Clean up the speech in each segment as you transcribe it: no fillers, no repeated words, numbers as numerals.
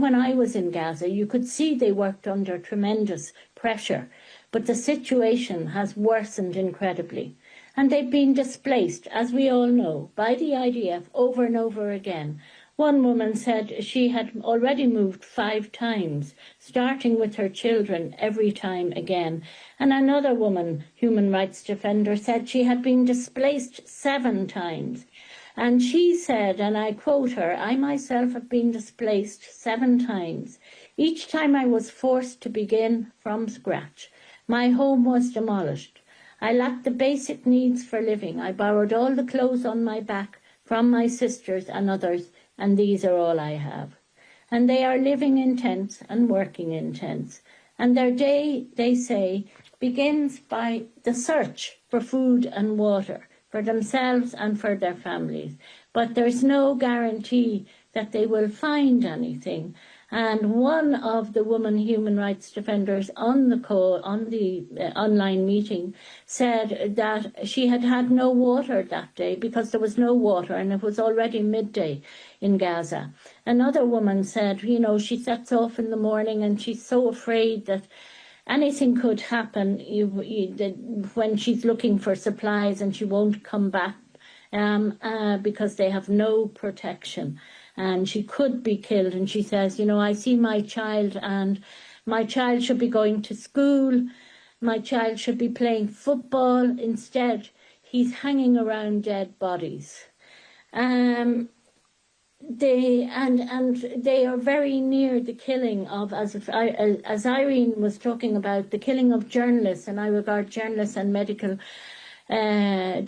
Even when I was in Gaza, you could see they worked under tremendous pressure, but the situation has worsened incredibly. And they've been displaced, as we all know, by the IDF over and over again. One woman said she had already moved 5 times, starting with her children every time again. And another woman, human rights defender, said she had been displaced 7 times. And she said, and I quote her, "I myself have been displaced 7 times. Each time I was forced to begin from scratch. My home was demolished. I lacked the basic needs for living. I borrowed all the clothes on my back from my sisters and others, and these are all I have." And they are living in tents and working in tents. And their day, they say, begins by the search for food and water for themselves and for their families. But there's no guarantee that they will find anything. And one of the women human rights defenders on the call, on the online meeting, said that she had had no water that day because there was no water and it was already midday in Gaza. Another woman said, you know, she sets off in the morning and she's so afraid that anything could happen when she's looking for supplies and she won't come back because they have no protection. And she could be killed. And she says, you know, I see my child and my child should be going to school. My child should be playing football. Instead, he's hanging around dead bodies. They are very near the killing of, as Irene was talking about, the killing of journalists, and I regard journalists and medical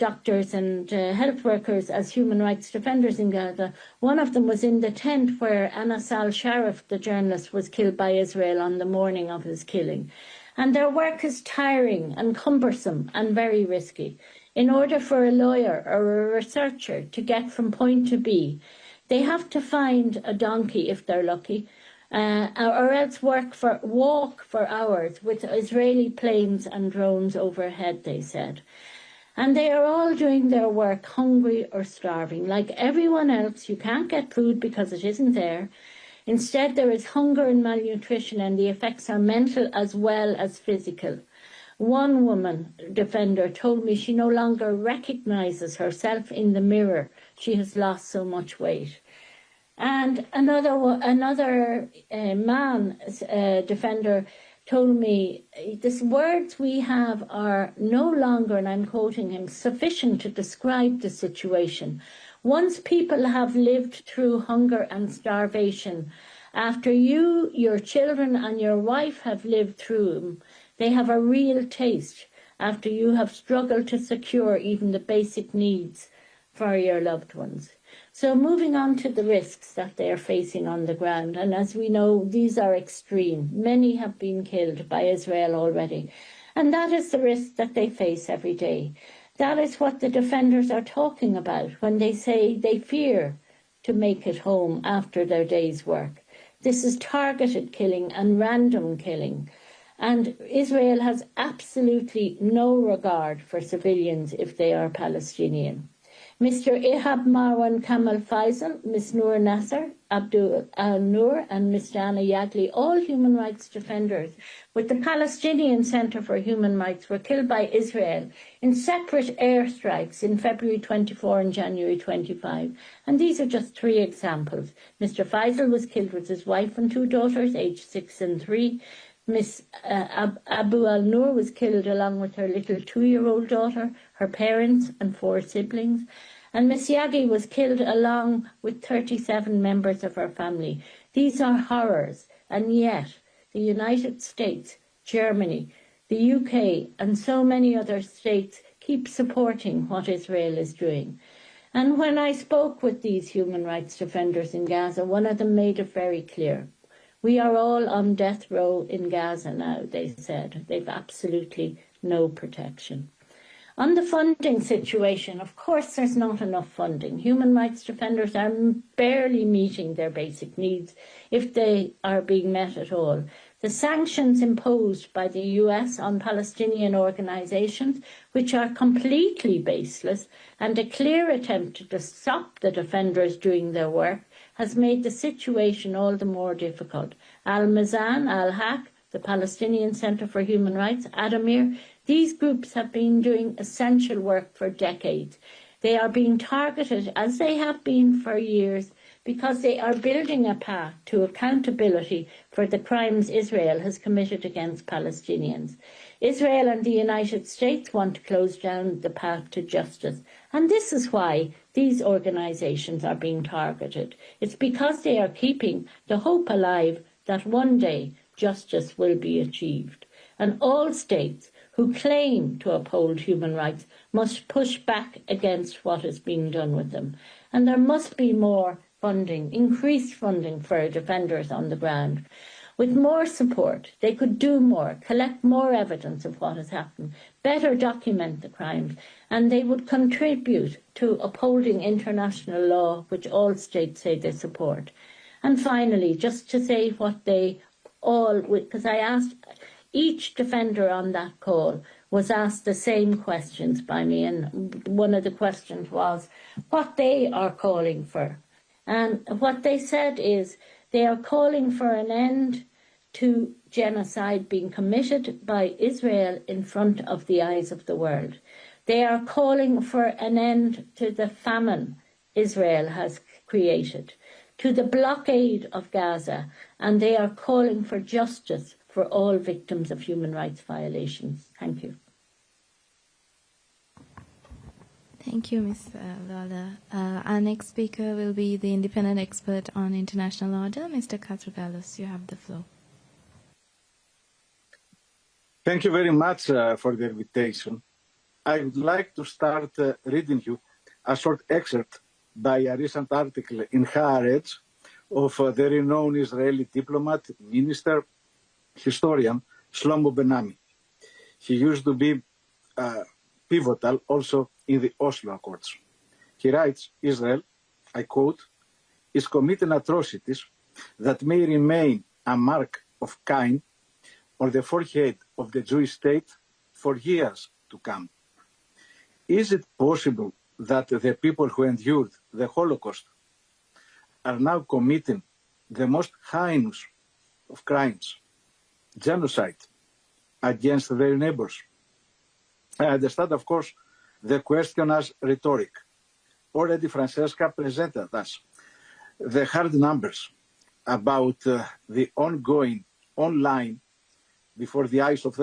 doctors and health workers as human rights defenders in Gaza. One of them was in the tent where Anas al-Sharif, the journalist, was killed by Israel on the morning of his killing. And their work is tiring and cumbersome and very risky. In order for a lawyer or a researcher to get from point to B, they have to find a donkey if they're lucky, or else walk for hours with Israeli planes and drones overhead, they said. And they are all doing their work hungry or starving. Like everyone else, you can't get food because it isn't there. Instead, there is hunger and malnutrition, and the effects are mental as well as physical. One woman defender told me she no longer recognizes herself in the mirror. She has lost so much weight. And another man defender told me, the words we have are no longer, and I'm quoting him, sufficient to describe the situation. Once people have lived through hunger and starvation, after you, your children and your wife have lived through them, they have a real taste after you have struggled to secure even the basic needs for your loved ones. So moving on to the risks that they are facing on the ground, and as we know, these are extreme. Many have been killed by Israel already, and that is the risk that they face every day. That is what the defenders are talking about when they say they fear to make it home after their day's work. This is targeted killing and random killing, and Israel has absolutely no regard for civilians if they are Palestinian. Mr. Ihab Marwan Kamal Faisal, Ms. Noor Nasser, Abdul Al-Noor and Ms. Dana Yagli, all human rights defenders with the Palestinian Center for Human Rights, were killed by Israel in separate airstrikes in February 24 and January 25. And these are just 3 examples. Mr. Faisal was killed with his wife and 2 daughters, aged 6 and 3. Miss Abu Al-Noor was killed along with her little 2-year-old daughter, her parents and 4 siblings. And Miss Yagi was killed along with 37 members of her family. These are horrors, and yet the United States, Germany, the UK and so many other states keep supporting what Israel is doing. And when I spoke with these human rights defenders in Gaza, one of them made it very clear. We are all on death row in Gaza now, they said. They've absolutely no protection. On the funding situation, of course there's not enough funding. Human rights defenders are barely meeting their basic needs, if they are being met at all. The sanctions imposed by the US on Palestinian organisations, which are completely baseless, and a clear attempt to stop the defenders doing their work, has made the situation all the more difficult. Al-Mizan, Al-Haq, the Palestinian Center for Human Rights, Adamir, these groups have been doing essential work for decades. They are being targeted, as they have been for years, because they are building a path to accountability for the crimes Israel has committed against Palestinians. Israel and the United States want to close down the path to justice, and this is why these organisations are being targeted. It's because they are keeping the hope alive that one day justice will be achieved. And all states who claim to uphold human rights must push back against what is being done with them. And there must be more funding, increased funding for defenders on the ground. With more support, they could do more, collect more evidence of what has happened, better document the crimes, and they would contribute to upholding international law, which all states say they support. And finally, just to say what they all, because I asked, each defender on that call was asked the same questions by me, and one of the questions was what they are calling for. And what they said is they are calling for an end to genocide being committed by Israel in front of the eyes of the world. They are calling for an end to the famine Israel has created, to the blockade of Gaza, and they are calling for justice for all victims of human rights violations. Thank you. Thank you, Ms. Lawler. Our next speaker will be the independent expert on international order, Mr. Katrougalos. You have the floor. Thank you very much for the invitation. I would like to start reading you a short excerpt by a recent article in Haaretz of the renowned Israeli diplomat, minister, historian Shlomo Ben-Ami. He used to be pivotal also in the Oslo Accords. He writes, Israel, I quote, is committing atrocities that may remain a mark of Cain on the forehead of the Jewish state for years to come. Is it possible that the people who endured the Holocaust are now committing the most heinous of crimes, genocide, against their neighbors? I understand, of course, the question as rhetoric. Already Francesca presented us the hard numbers about the ongoing, online, before the eyes of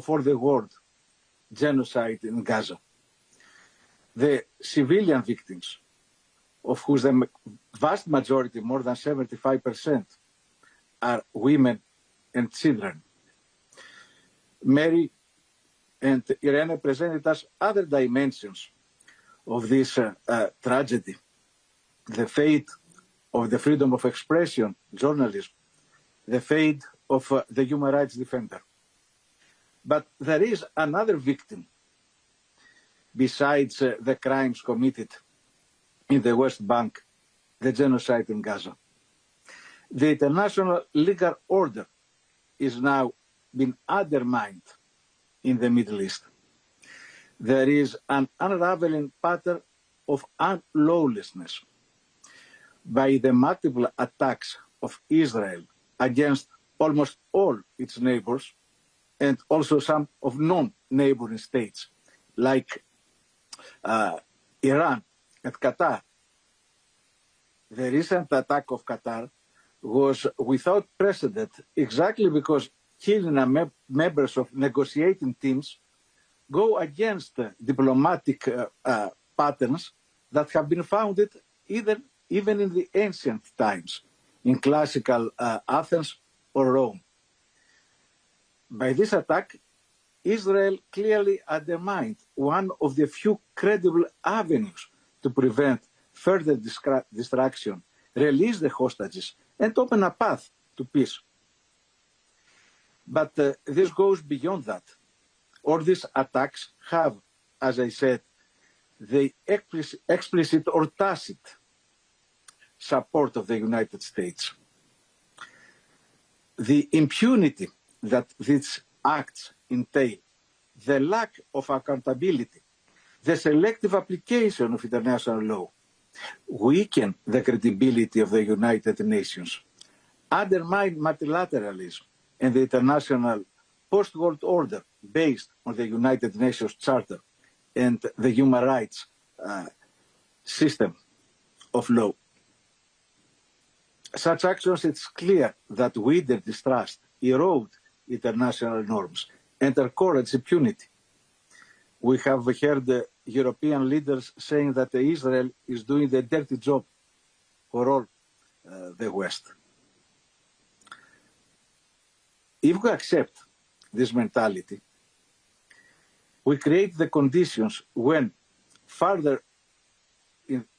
all the world, genocide in Gaza. The civilian victims, of whose the vast majority, more than 75%, are women and children. Mary and Irene presented us other dimensions of this tragedy, the fate of the freedom of expression, journalism, the fate of the human rights defender. But there is another victim besides the crimes committed in the West Bank, the genocide in Gaza. The international legal order is now being undermined in the Middle East. There is an unraveling pattern of unlawlessness by the multiple attacks of Israel against almost all its neighbors and also some of non-neighboring states like Iran and Qatar. The recent attack of Qatar was without precedent exactly because killing members of negotiating teams go against diplomatic patterns that have been founded even in the ancient times, in classical Athens or Rome. By this attack, Israel clearly undermined one of the few credible avenues to prevent further destruction, release the hostages, and open a path to peace. But this goes beyond that. All these attacks have, as I said, the explicit or tacit support of the United States. The impunity that these acts entail, the lack of accountability, the selective application of international law, weaken the credibility of the United Nations, undermine multilateralism and the international post-war order based on the United Nations Charter and the human rights system of law. Such actions, it's clear that wither distrust, erode international norms, and encourage impunity. We have heard the European leaders saying that Israel is doing the dirty job for all the West. If we accept this mentality, we create the conditions when further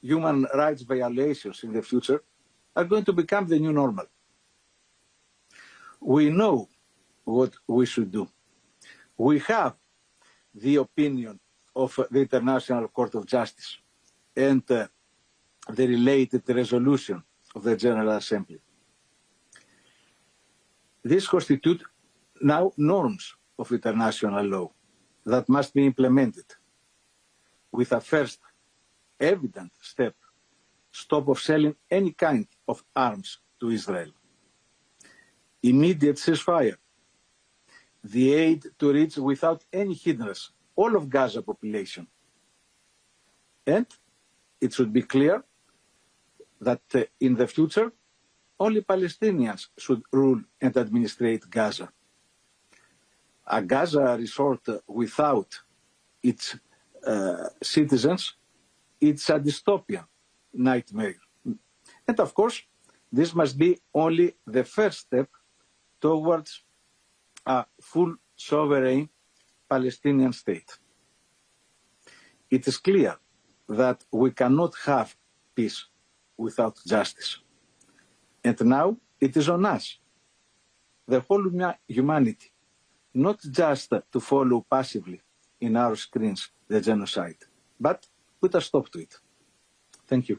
human rights violations in the future are going to become the new normal. We know what we should do. We have the opinion of the International Court of Justice and the related resolution of the General Assembly. These constitute now norms of international law that must be implemented with a first evident step, stop of selling any kind of arms to Israel, immediate ceasefire, the aid to reach without any hindrance all of Gaza population. And it should be clear that in the future, only Palestinians should rule and administrate Gaza. A Gaza resort without its citizens, it's a dystopian nightmare. And of course, this must be only the first step towards a full sovereign Palestinian state. It is clear that we cannot have peace without justice. And now it is on us, the whole humanity, not just to follow passively in our screens the genocide, but put a stop to it. Thank you.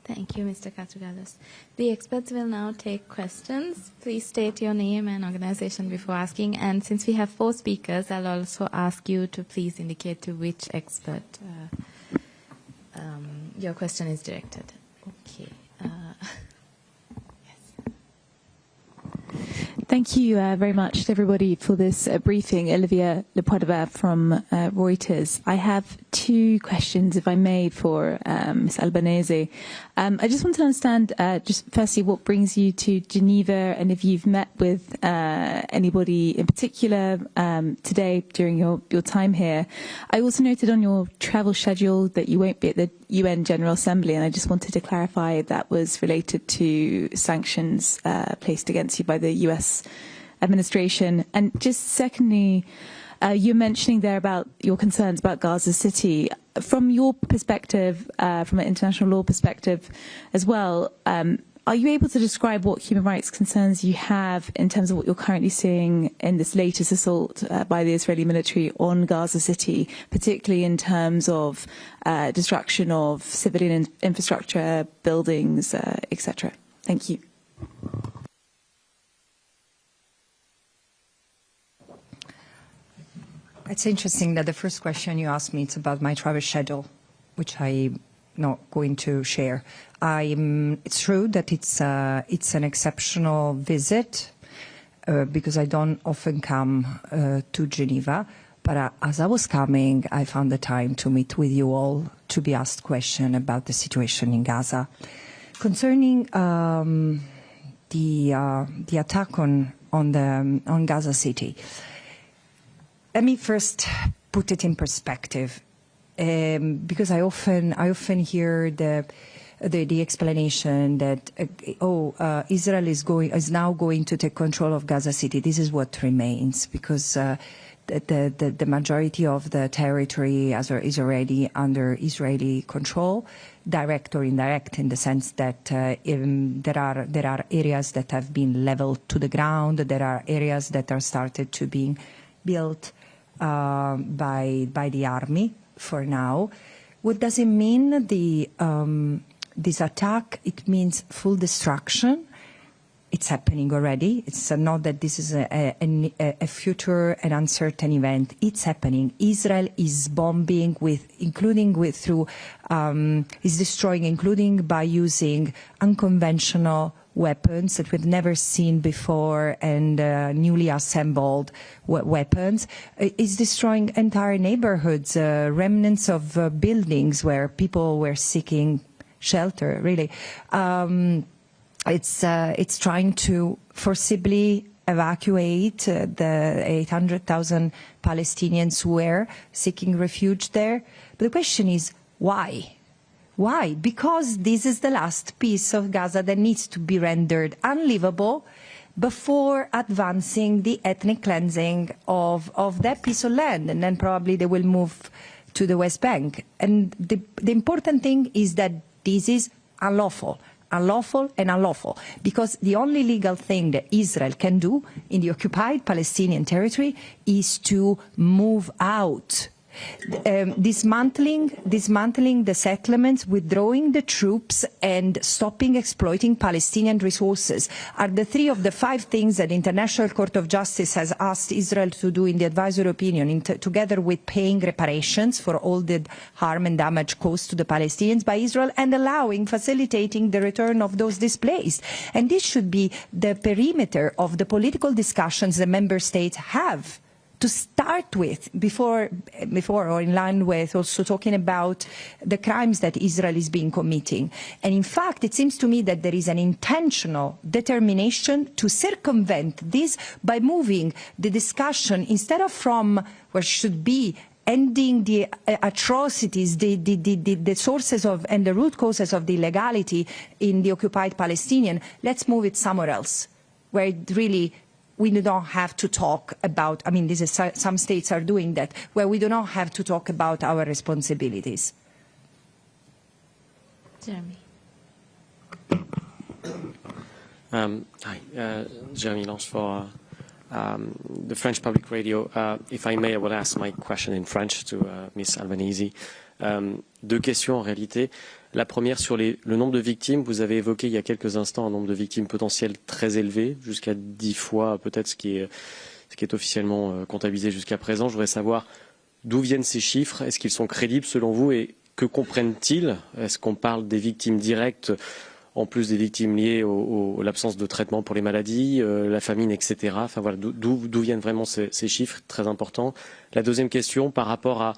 Thank you, Mr. Katrougalos. The experts will now take questions. Please state your name and organization before asking. And since we have 4 speakers, I'll also ask you to please indicate to which expert your question is directed. Okay. Thank you very much to everybody for this briefing. Olivia Lepoidova from Reuters. I have 2 questions, if I may, for Ms. Albanese. I just want to understand, just firstly, what brings you to Geneva, and if you've met with anybody in particular today during your time here. I also noted on your travel schedule that you won't be at the UN General Assembly, and I just wanted to clarify if that was related to sanctions placed against you by the US administration. And just secondly, you're mentioning there about your concerns about Gaza City. From your perspective, from an international law perspective as well, are you able to describe what human rights concerns you have in terms of what you're currently seeing in this latest assault by the Israeli military on Gaza City, particularly in terms of destruction of civilian infrastructure, buildings, etc.? Thank you. It's interesting that the first question you asked me is about my travel schedule, which I'm not going to share. It's true that it's an exceptional visit because I don't often come to Geneva. But as I was coming, I found the time to meet with you all to be asked questions about the situation in Gaza. Concerning the attack on Gaza City, let me first put it in perspective, because I often hear the explanation that Israel is now going to take control of Gaza City. This is what remains, because the majority of the territory is already under Israeli control, direct or indirect, in the sense that there are areas that have been leveled to the ground. There are areas that are started to being built by the army for now. What does it mean, this attack? It means full destruction. It's happening already. It's not that this is a future and uncertain event. It's happening. Israel is bombing is destroying, including by using unconventional weapons that we've never seen before and newly assembled weapons. Is destroying entire neighborhoods, remnants of buildings where people were seeking shelter, really. It's trying to forcibly evacuate the 800,000 Palestinians who were seeking refuge there. But the question is, why? Why? Because this is the last piece of Gaza that needs to be rendered unlivable before advancing the ethnic cleansing of that piece of land. And then probably they will move to the West Bank. And the important thing is that this is unlawful. Unlawful and unlawful, because the only legal thing that Israel can do in the occupied Palestinian territory is to move out. Dismantling the settlements, withdrawing the troops, and stopping exploiting Palestinian resources are the 3 of the 5 things that the International Court of Justice has asked Israel to do in the advisory opinion, together with paying reparations for all the harm and damage caused to the Palestinians by Israel and facilitating the return of those displaced. And this should be the perimeter of the political discussions the member states have to start with, before or in line with also talking about the crimes that Israel is being committing. And in fact, it seems to me that there is an intentional determination to circumvent this by moving the discussion instead of from where should be ending the atrocities, the sources of and the root causes of the illegality in the occupied Palestinian, let's move it somewhere else, where it really we do not have to talk about, some states are doing that, where we do not have to talk about our responsibilities. Jeremy. Hi, Jeremy Lange for the French Public Radio. If I may, I will ask my question in French to Ms. Albanese. 2 questions en réalité. La première sur le nombre de victimes. Vous avez évoqué il y a quelques instants un nombre de victimes potentielles très élevé, jusqu'à 10 fois peut-être ce qui est officiellement comptabilisé jusqu'à présent. Je voudrais savoir d'où viennent ces chiffres. Est-ce qu'ils sont crédibles selon vous et que comprennent-ils? Est-ce qu'on parle des victimes directes en plus des victimes liées à l'absence de traitement pour les maladies, la famine, etc. Enfin voilà, d'où viennent vraiment ces chiffres très importants. La deuxième question par rapport à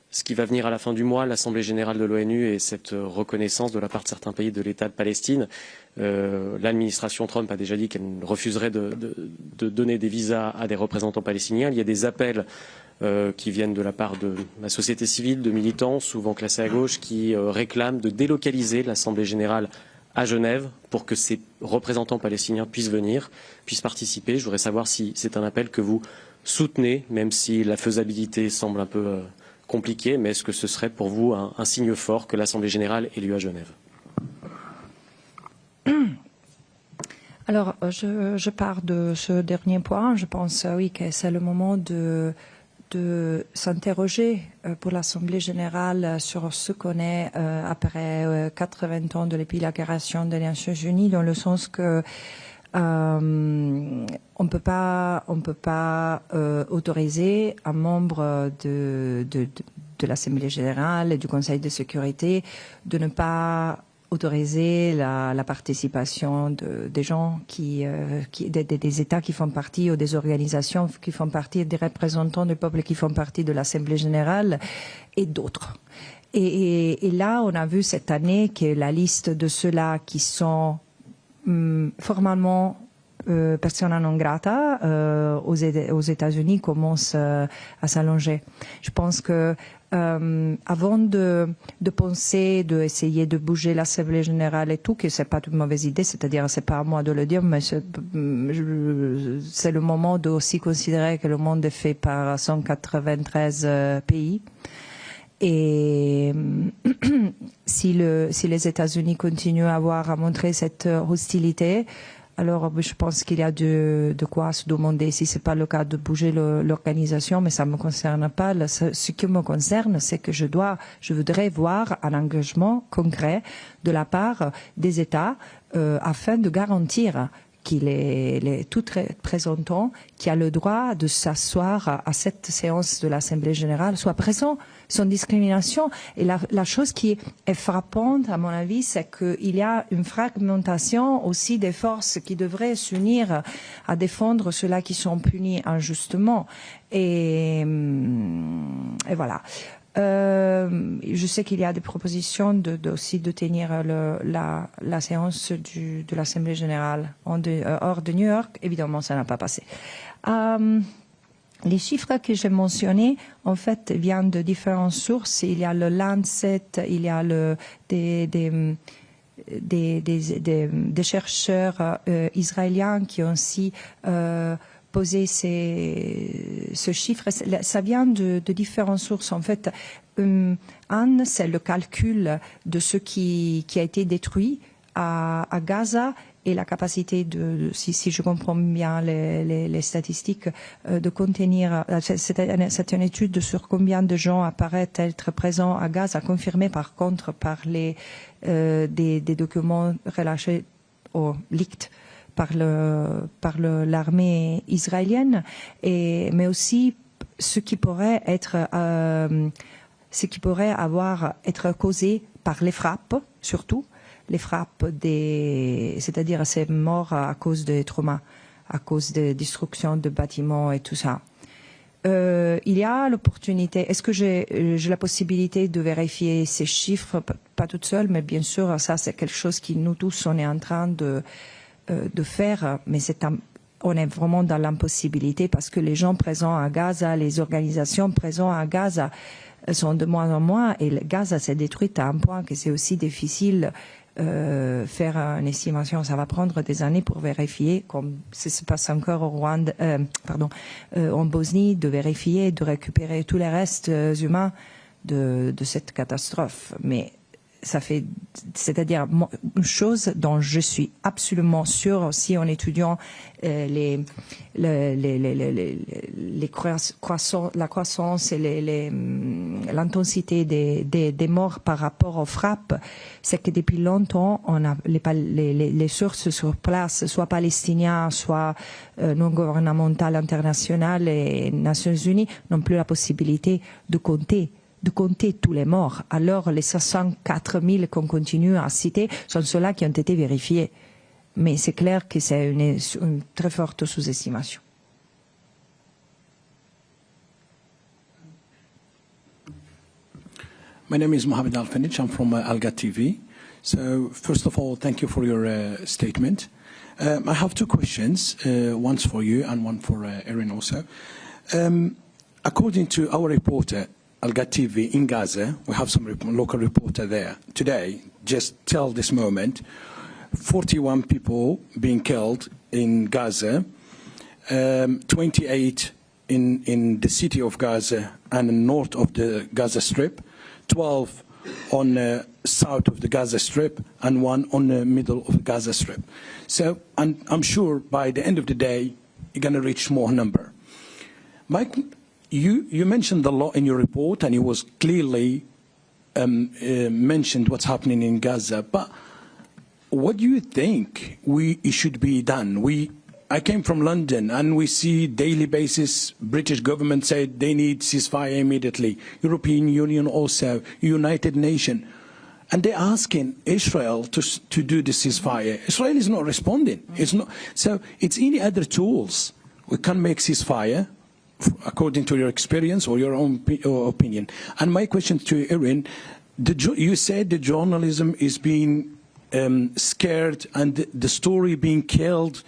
ce qui va venir à la fin du mois, l'Assemblée générale de l'ONU et cette reconnaissance de la part de certains pays de l'État de Palestine. L'administration Trump a déjà dit qu'elle refuserait de donner des visas à des représentants palestiniens. Il y a des appels qui viennent de la part de la société civile, de militants, souvent classés à gauche, qui réclament de délocaliser l'Assemblée générale à Genève pour que ces représentants palestiniens puissent venir, puissent participer. Je voudrais savoir si c'est un appel que vous soutenez, même si la faisabilité semble un peu compliqué, mais est-ce que ce serait pour vous un signe fort que l'Assemblée générale ait lieu à Genève? Alors, je pars de ce dernier point. Je pense, oui, que c'est le moment de s'interroger pour l'Assemblée générale sur ce qu'on est après 80 ans de l'épilagration des Nations Unies, dans le sens que on peut pas autoriser un membre de l'Assemblée générale et du Conseil de sécurité de ne pas autoriser la participation des gens des États qui font partie ou des organisations qui font partie, des représentants du peuple qui font partie de l'Assemblée générale et d'autres. Et là, on a vu cette année que la liste de ceux-là qui sont formellement persona non grata aux États-Unis commence à s'allonger. Je pense que avant de penser, d'essayer de bouger l'Assemblée générale et tout, que c'est pas une mauvaise idée, c'est-à-dire c'est pas à moi de le dire, mais c'est le moment de aussi considérer que le monde est fait par 193 pays. Et si les États-Unis continuent à montrer cette hostilité, alors je pense qu'il y a de quoi se demander si c'est pas le cas de bouger l'organisation, mais ça me concerne pas. Ce qui me concerne, c'est que je voudrais voir un engagement concret de la part des États afin de garantir qu'il est tout représentant qui a le droit de s'asseoir à cette séance de l'Assemblée générale soit présent, sans discrimination. Et la chose qui est frappante, à mon avis, c'est qu'il y a une fragmentation aussi des forces qui devraient s'unir à défendre ceux-là qui sont punis injustement. Et voilà. Je sais qu'il y a des propositions aussi de tenir la séance de l'Assemblée générale hors de New York. Évidemment, ça n'a pas passé. Les chiffres que j'ai mentionnés, en fait, viennent de différentes sources. Il y a le Lancet, il y a des chercheurs israéliens qui ont aussi posé ce chiffre. Ça vient de différentes sources. En fait, un, c'est le calcul de ce qui a été détruit à Gaza et la capacité si je comprends bien les statistiques, de contenir. C'est une étude sur combien de gens apparaissent être présents à Gaza, confirmée par contre par des documents relâchés au leaked par l'armée israélienne, mais aussi ce qui pourrait être être causé par les frappes, surtout les frappes c'est-à-dire ces morts à cause des traumas, à cause de destruction de bâtiments et tout ça. Il y a l'opportunité, est-ce que j'ai la possibilité de vérifier ces chiffres, pas toute seule, mais bien sûr, ça c'est quelque chose qui nous tous, on est en train de faire, mais on est vraiment dans l'impossibilité parce que les gens présents à Gaza, les organisations présentes à Gaza sont de moins en moins et Gaza s'est détruite à un point que c'est aussi difficile faire une estimation. Ça va prendre des années pour vérifier, comme ça se passe encore au Rwanda, en Bosnie, de vérifier, de récupérer tous les restes humains de cette catastrophe. Mais c'est-à-dire une chose dont je suis absolument sûre aussi en étudiant la croissance et l'intensité des morts par rapport aux frappes, c'est que depuis longtemps, on a les sources sur place, soit palestiniens, soit non gouvernementales, internationales et Nations Unies, n'ont plus la possibilité de compter tous les morts. Alors les 64 000 qu'on continue à citer sont ceux-là qui ont été vérifiés. Mais c'est clair que c'est une très forte sous-estimation. My name is Mohammed Al-Fanich. I'm from Alga TV. So first of all, thank you for your statement. I have two questions, one's for you and one for Irene also. According to our reporter, Alga TV in Gaza, we have some local reporter there. Today, just till this moment, 41 people being killed in Gaza, 28 in the city of Gaza and north of the Gaza Strip, 12 on the south of the Gaza Strip, and 1 on the middle of the Gaza Strip. So, and I'm sure by the end of the day, you're going to reach more number. Mike, you mentioned a lot in your report, and it was clearly mentioned what's happening in Gaza. But what do you think it should be done? I came from London, and we see daily basis British government said they need ceasefire immediately. European Union also, United Nations. And they're asking Israel to do the ceasefire. Israel is not responding. It's not. So it's any other tools. We can make ceasefire, according to your experience or your own opinion. And my question to Irene, you said the journalism is being scared and the story being killed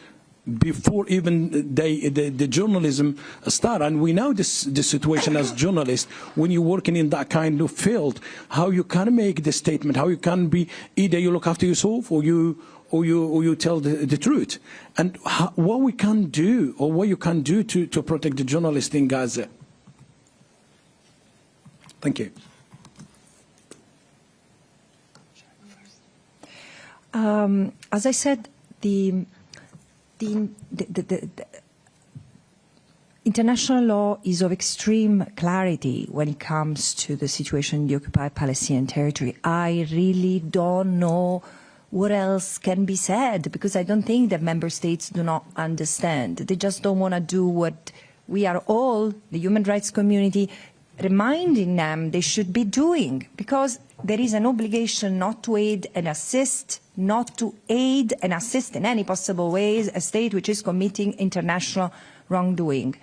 before even the journalism start. And we know the situation as journalists, when you're working in that kind of field, how you can make the statement, how you can be, either you look after yourself or you tell the truth. And what we can do, or what you can do to protect the journalists in Gaza. Thank you. As I said, the international law is of extreme clarity when it comes to the situation in the occupied Palestinian territory. I really don't know what else can be said? Because I don't think that member states do not understand. They just don't want to do what we are all, the human rights community, reminding them they should be doing, because there is an obligation not to aid and assist, not to aid and assist in any possible ways a state which is committing international wrongdoing.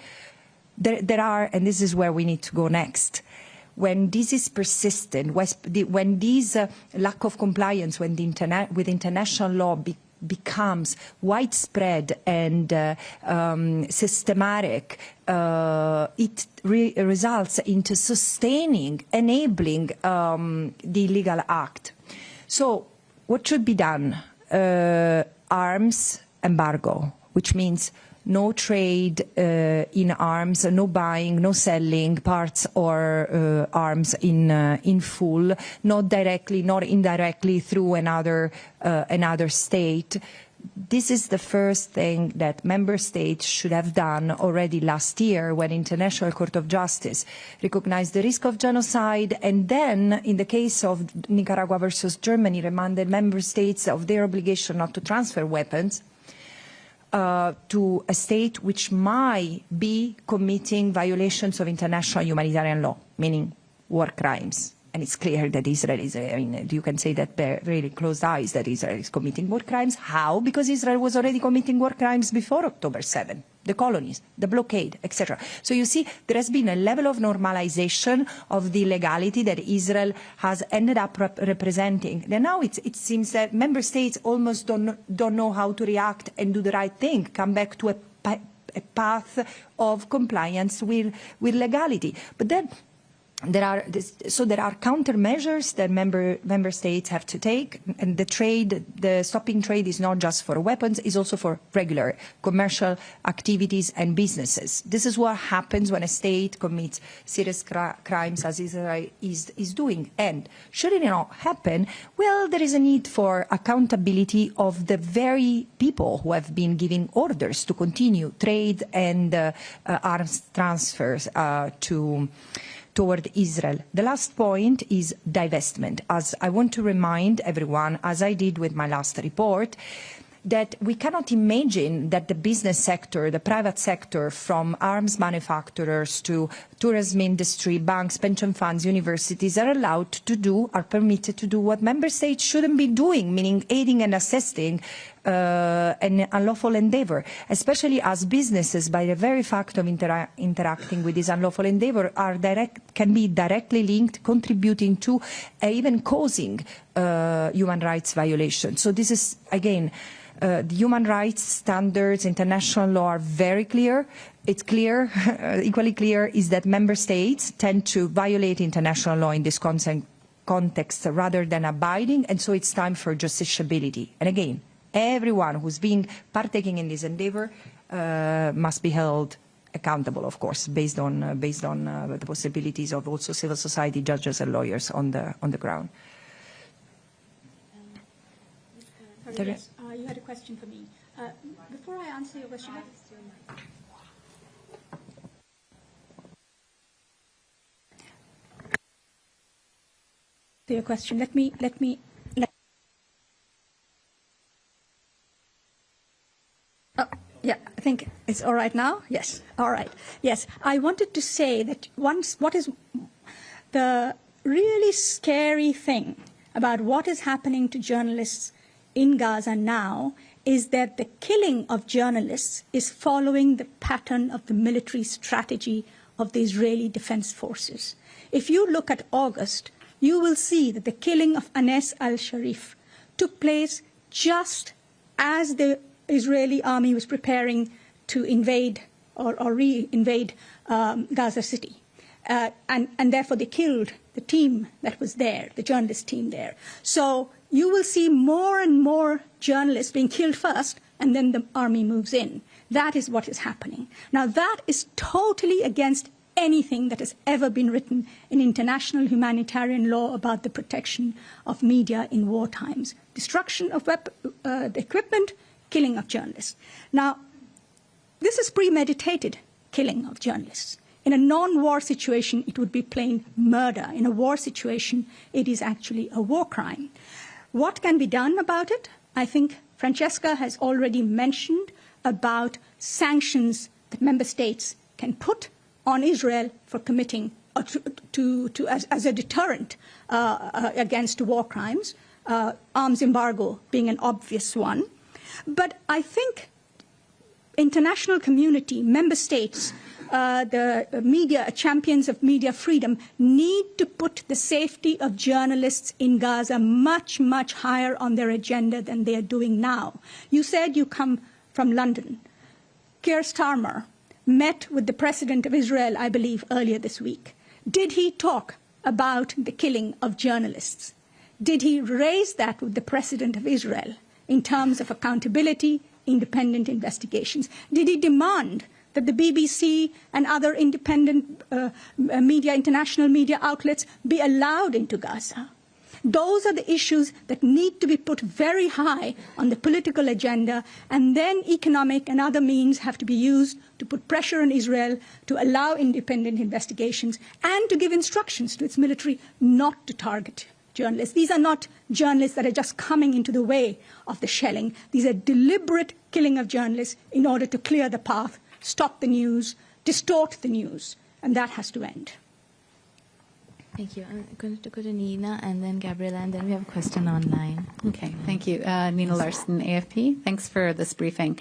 There are, and this is where we need to go next, when this is persistent, when this lack of compliance with international law becomes widespread and systematic, it results into sustaining, enabling the illegal act. So what should be done? Arms embargo, which means no trade in arms, no buying, no selling parts or arms in full, not directly, not indirectly through another state. This is the first thing that member states should have done already last year when International Court of Justice recognized the risk of genocide, and then, in the case of Nicaragua versus Germany, reminded member states of their obligation not to transfer weapons to a state which might be committing violations of international humanitarian law, meaning war crimes. And it's clear that Israel is, I mean, you can say that really closed eyes that Israel is committing war crimes. How? Because Israel was already committing war crimes before October 7, the colonies, the blockade, etc. So you see, there has been a level of normalization of the legality that Israel has ended up representing. And now it seems that member states almost don't know how to react and do the right thing, come back to a path of compliance with legality. But then there are countermeasures that member states have to take, and the stopping trade is not just for weapons, it's also for regular commercial activities and businesses. This is what happens when a state commits serious crimes as Israel is doing. And should it not happen, well, there is a need for accountability of the very people who have been giving orders to continue trade and arms transfers toward Israel. The last point is divestment. As I want to remind everyone, as I did with my last report, that we cannot imagine that the business sector, the private sector, from arms manufacturers to tourism industry, banks, pension funds, universities, are allowed to do, are permitted to do what member states shouldn't be doing, meaning aiding and assisting an unlawful endeavor, especially as businesses, by the very fact of interacting with this unlawful endeavor, can be directly linked, contributing to, even causing human rights violations. So this is, again, the human rights standards, international law are very clear. It's clear, equally clear, is that member states tend to violate international law in this context rather than abiding, and so it's time for justiciability. And again, everyone who's been partaking in this endeavor must be held accountable, of course, based on the possibilities of also civil society judges and lawyers on the ground. Yes, you had a question for me. Before I answer your question, let me. Oh, yeah, I think it's all right now. Yes, all right. Yes, I wanted to say that what is the really scary thing about what is happening to journalists in Gaza now is that the killing of journalists is following the pattern of the military strategy of the Israeli Defense Forces. If you look at August, you will see that the killing of Anes al-Sharif took place just as the Israeli army was preparing to invade or re-invade Gaza City. And therefore they killed the team that was there, the journalist team there. So you will see more and more journalists being killed first, and then the army moves in. That is what is happening. Now, that is totally against anything that has ever been written in international humanitarian law about the protection of media in war times. Destruction of the equipment, killing of journalists. Now, this is premeditated killing of journalists. In a non-war situation, it would be plain murder. In a war situation, it is actually a war crime. What can be done about it? I think Francesca has already mentioned about sanctions that member states can put on Israel for committing or as a deterrent against war crimes, arms embargo being an obvious one. But I think international community, member states, the media, champions of media freedom, need to put the safety of journalists in Gaza much, much higher on their agenda than they are doing now. You said you come from London. Keir Starmer met with the President of Israel, I believe, earlier this week. Did he talk about the killing of journalists? Did he raise that with the President of Israel in terms of accountability, independent investigations? Did he demand that the BBC and other independent media, international media outlets be allowed into Gaza? Those are the issues that need to be put very high on the political agenda, and then economic and other means have to be used to put pressure on Israel to allow independent investigations and to give instructions to its military not to target journalists. These are not journalists that are just coming into the way of the shelling. These are deliberate killing of journalists in order to clear the path, stop the news, distort the news, and that has to end. Thank you. I'm going to go to Nina and then Gabriela, and then we have a question online. Okay, thank you. Nina Larson, AFP. Thanks for this briefing.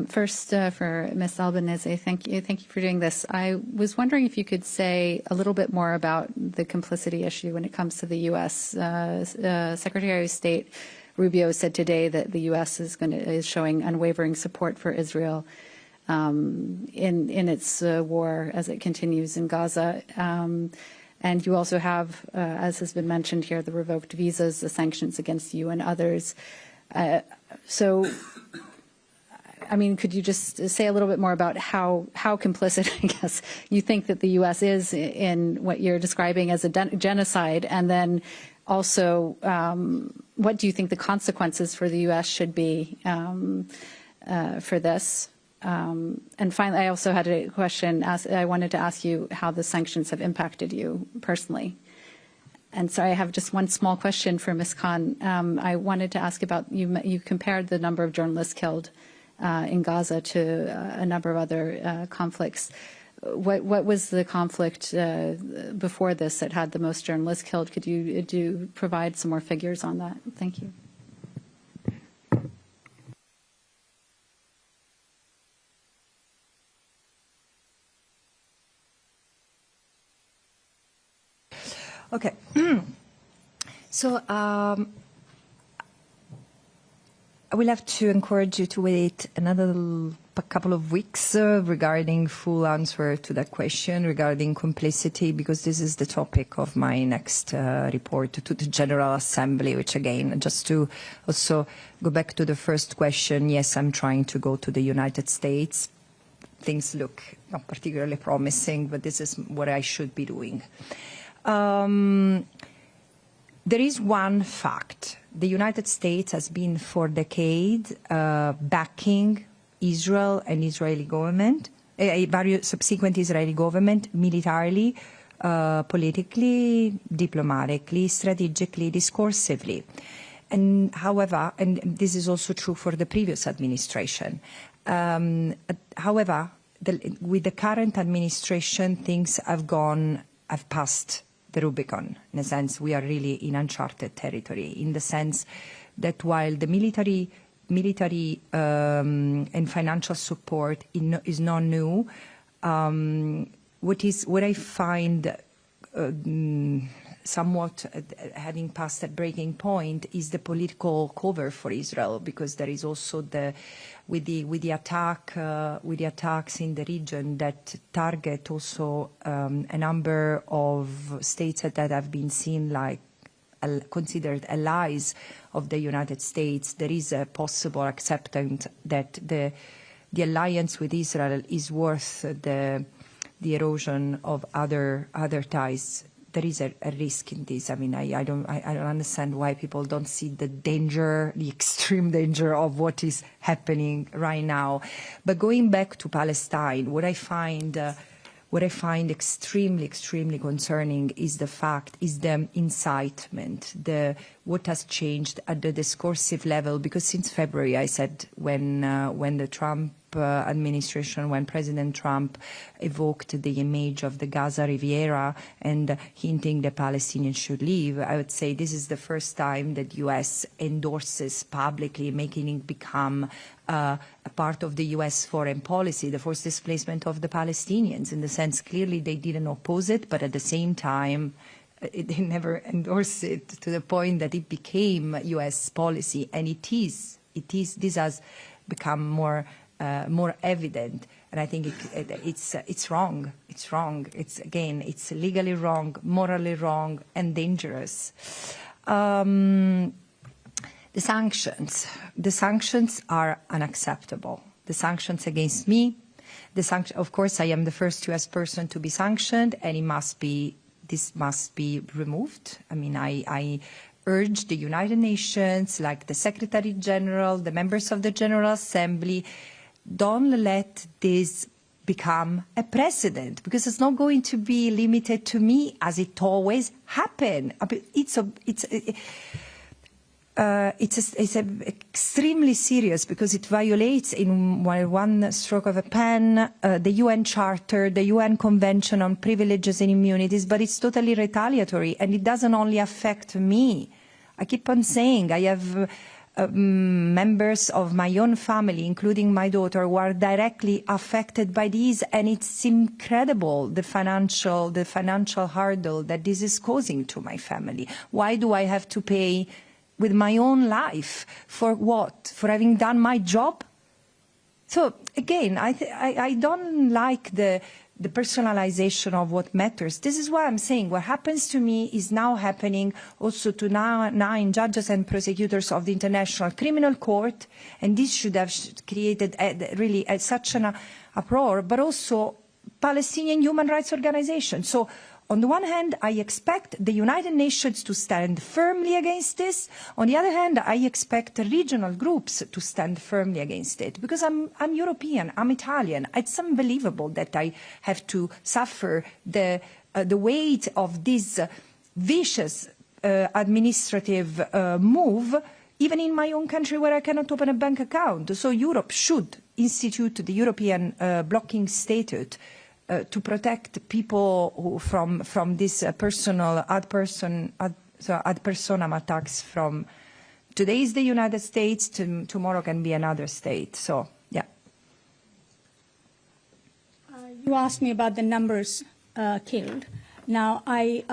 First, for Ms. Albanese, thank you for doing this. I was wondering if you could say a little bit more about the complicity issue when it comes to the U.S. Secretary of State Rubio said today that the U.S. is showing unwavering support for Israel in its war as it continues in Gaza. And you also have, as has been mentioned here, the revoked visas, the sanctions against you and others. So, I mean, could you just say a little bit more about how complicit, I guess, you think that the U.S. is in what you're describing as a genocide? And then also, what do you think the consequences for the U.S. should be for this? And finally, I also had a question. I wanted to ask you how the sanctions have impacted you personally. And sorry, I have just one small question for Ms. Khan. I wanted to ask about, you compared the number of journalists killed in Gaza to a number of other conflicts. What was the conflict before this that had the most journalists killed? Could you provide some more figures on that? Thank you. Okay. So I will have to encourage you to wait another couple of weeks regarding full answer to that question regarding complicity, because this is the topic of my next report to the General Assembly, which again, just to also go back to the first question, yes, I'm trying to go to the United States. Things look not particularly promising, but this is what I should be doing. There is one fact. The United States has been for decades backing Israel and Israeli government, various subsequent Israeli government, militarily, politically, diplomatically, strategically, discursively. And however, and this is also true for the previous administration, however, with the current administration, things have passed the Rubicon. In a sense, we are really in uncharted territory, in the sense that while the military and financial support is not new, what I find somewhat having passed that breaking point is the political cover for Israel, because there is also with the attacks in the region that target also a number of states that have been seen like considered allies of the United States. There is a possible acceptance that the alliance with Israel is worth the erosion of other ties. There is a risk in this. I mean, I don't understand why people don't see the danger, the extreme danger of what is happening right now. But going back to Palestine, what I find what I find extremely, extremely concerning is the incitement, what has changed at the discursive level. Because since February, I said when the Trump administration, when President Trump evoked the image of the Gaza Riviera and hinting the Palestinians should leave, I would say this is the first time that U.S. endorses publicly, making it become a part of the U.S. foreign policy, the forced displacement of the Palestinians. In the sense, clearly they didn't oppose it, but at the same time, they never endorsed it to the point that it became U.S. policy, and this has become more evident, and I think it's wrong. It's wrong. It's legally wrong, morally wrong, and dangerous. The sanctions are unacceptable. The sanctions against me, of course, I am the first U.S. person to be sanctioned, and this must be removed. I mean, I urge the United Nations, like the Secretary General, the members of the General Assembly, don't let this become a precedent, because it's not going to be limited to me as it always happened. It's extremely serious because it violates in one stroke of a pen the UN Charter, the UN Convention on Privileges and Immunities, but it's totally retaliatory, and it doesn't only affect me. I keep on saying I have members of my own family, including my daughter, who are directly affected by these, and it's incredible the financial hurdle that this is causing to my family. Why do I have to pay with my own life for what? For having done my job? So again, I don't like the personalization of what matters. This is why I'm saying what happens to me is now happening also to 9 judges and prosecutors of the International Criminal Court, and this should have created really such an uproar, but also Palestinian human rights organizations. So on the one hand, I expect the United Nations to stand firmly against this. On the other hand, I expect regional groups to stand firmly against it, because I'm European, I'm Italian. It's unbelievable that I have to suffer the weight of this vicious administrative move, even in my own country where I cannot open a bank account. So Europe should institute the European blocking statute to protect people from this personal ad personam attacks from today is the United States, tomorrow can be another state. So, yeah. You asked me about the numbers killed. Now, I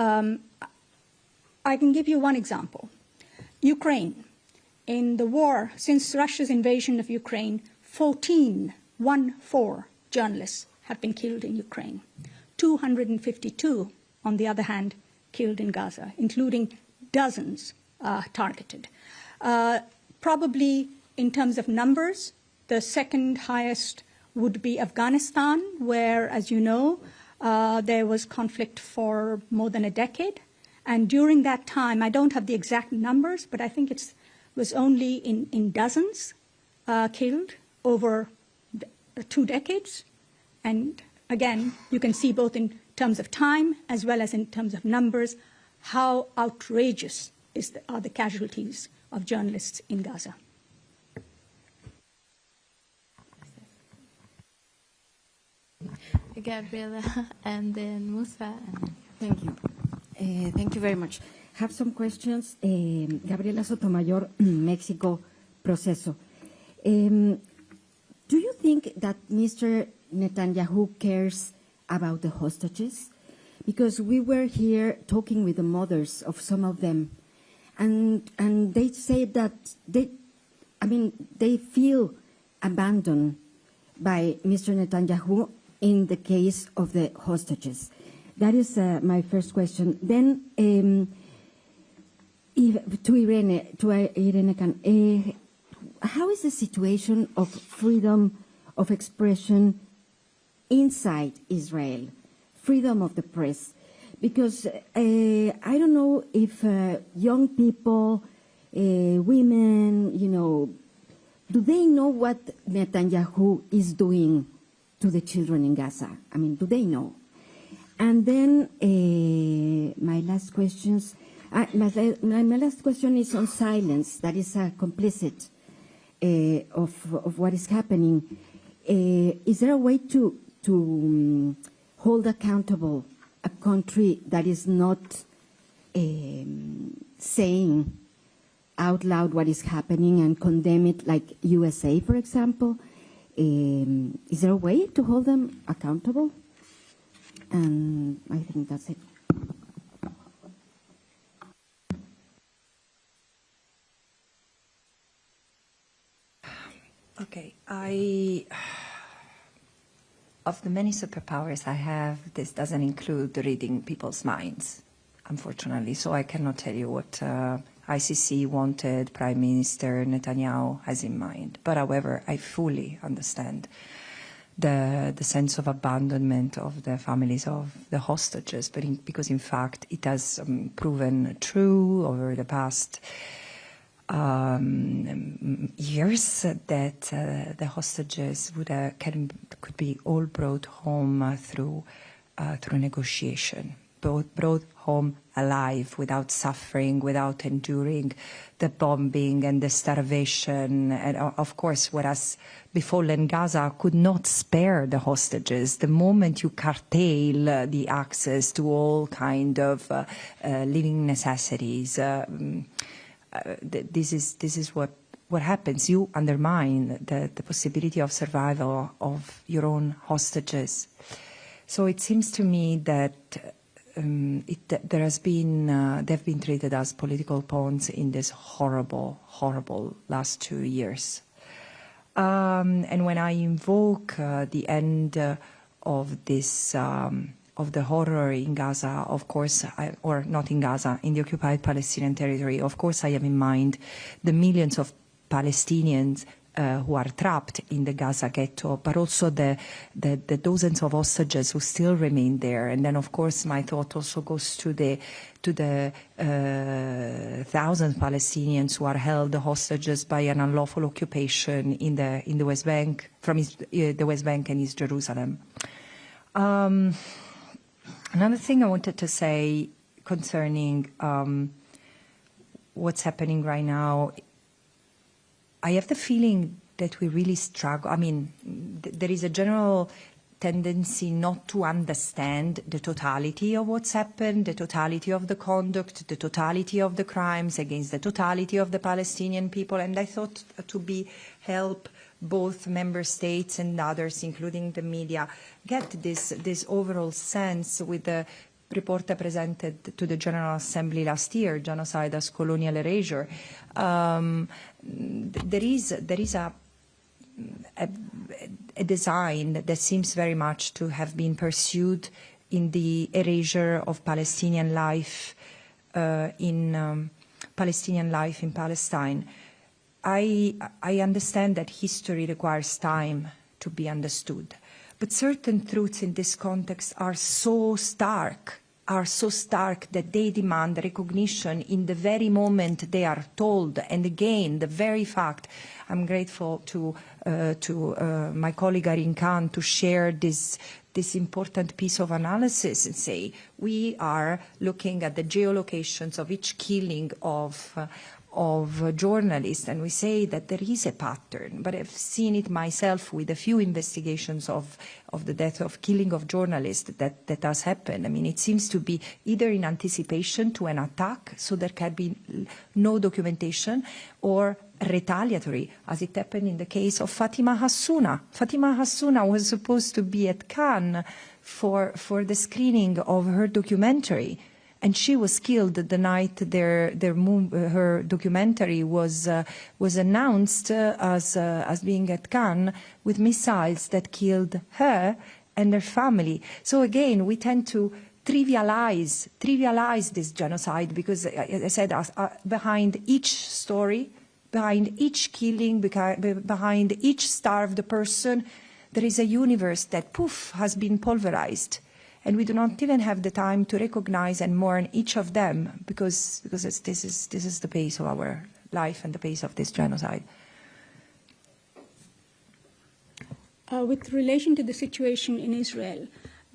can give you one example. Ukraine. In the war, since Russia's invasion of Ukraine, 14 journalists have been killed in Ukraine. 252, on the other hand, killed in Gaza, including dozens targeted. Probably in terms of numbers, the second highest would be Afghanistan, where, as you know, there was conflict for more than a decade. And during that time, I don't have the exact numbers, but I think it was only in dozens killed over 2 decades. And again, you can see both in terms of time as well as in terms of numbers how outrageous are the casualties of journalists in Gaza. Gabriela, and then Musa. Thank you. Thank you very much. Have some questions. Gabriela Sotomayor, Mexico Proceso. Do you think that Mr. Netanyahu cares about the hostages? Because we were here talking with the mothers of some of them, and they say that they feel abandoned by Mr. Netanyahu in the case of the hostages. That is my first question. Then to Irene Khan, how is the situation of freedom of expression inside Israel, freedom of the press? Because I don't know if young people, women, do they know what Netanyahu is doing to the children in Gaza? I mean, do they know? And then my last questions. My last question is on silence. That is complicit of what is happening. Is there a way to hold accountable a country that is not saying out loud what is happening and condemn it, like USA, for example? Is there a way to hold them accountable? And I think that's it. Okay, of the many superpowers I have, this doesn't include reading people's minds, unfortunately. So I cannot tell you what ICC wanted Prime Minister Netanyahu has in mind. But however, I fully understand the sense of abandonment of the families of the hostages, because in fact it has proven true over the past years that the hostages could be all brought home through negotiation, brought home alive, without suffering, without enduring the bombing and the starvation. And of course, what has befallen Gaza could not spare the hostages. The moment you curtail the access to all kind of living necessities, this is what happens. You undermine the possibility of survival of your own hostages. So it seems to me that they've been treated as political pawns in this horrible, horrible last 2 years. And when I invoke the end of this of the horror in Gaza, of course, or not in Gaza, in the occupied Palestinian territory, of course I have in mind the millions of Palestinians who are trapped in the Gaza ghetto, but also the dozens of hostages who still remain there. And then, of course, my thought also goes to the thousands of Palestinians who are held hostages by an unlawful occupation in the West Bank, from the West Bank and East Jerusalem. Another thing I wanted to say concerning what's happening right now, I have the feeling that we really struggle. I mean, there is a general tendency not to understand the totality of what's happened, the totality of the conduct, the totality of the crimes against the totality of the Palestinian people. And I thought to help both member states and others, including the media, get this overall sense with the report I presented to the General Assembly last year, Genocide as Colonial Erasure. There is a design that seems very much to have been pursued in the erasure of Palestinian life in Palestine. I understand that history requires time to be understood, but certain truths in this context are so stark that they demand recognition in the very moment they are told. And again, the very fact, I'm grateful to my colleague Irene Khan to share this important piece of analysis and say we are looking at the geolocations of each killing of journalists, and we say that there is a pattern, but I've seen it myself with a few investigations of the death of killing of journalists that has happened. I mean, it seems to be either in anticipation to an attack, so there can be no documentation, or retaliatory, as it happened in the case of Fatima Hassouna. Fatima Hassouna was supposed to be at Cannes for the screening of her documentary, and she was killed the night her documentary was announced as being at Cannes, with missiles that killed her and her family. So again, we tend to trivialize this genocide, because, as I said, behind each story, behind each killing, behind each starved person, there is a universe that, poof, has been pulverized. And we do not even have the time to recognize and mourn each of them, because this is the pace of our life and the pace of this genocide. With relation to the situation in Israel,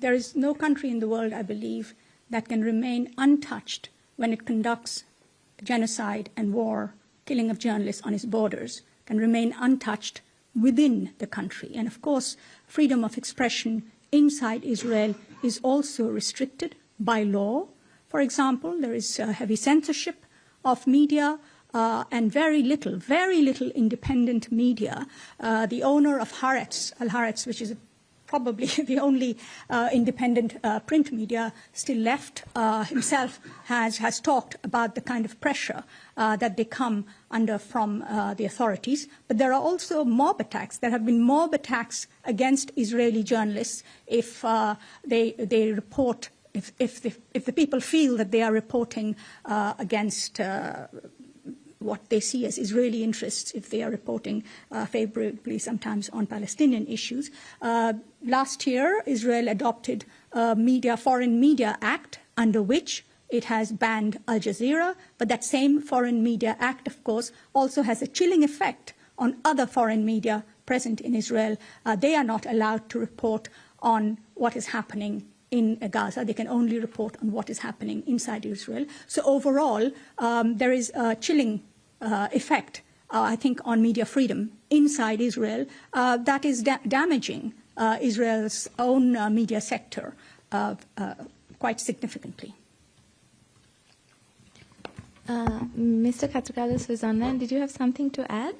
there is no country in the world, I believe, that can remain untouched when it conducts genocide and war, killing of journalists on its borders, can remain untouched within the country. And of course, freedom of expression inside Israel is also restricted by law. For example, there is heavy censorship of media and very little independent media. The owner of Haaretz, Al-Haaretz, which is probably the only independent print media still left, himself has talked about the kind of pressure that they come under from the authorities. But there are also mob attacks. There have been mob attacks against Israeli journalists if they report, if the people feel that they are reporting against what they see as Israeli interests, if they are reporting favorably sometimes on Palestinian issues. Last year, Israel adopted a Foreign Media Act, under which it has banned Al Jazeera, but that same Foreign Media Act, of course, also has a chilling effect on other foreign media present in Israel. They are not allowed to report on what is happening in Gaza. They can only report on what is happening inside Israel. So overall, there is a chilling effect, I think, on media freedom inside Israel that is damaging Israel's own media sector quite significantly. Mr. Katrougalos is online. Did you have something to add?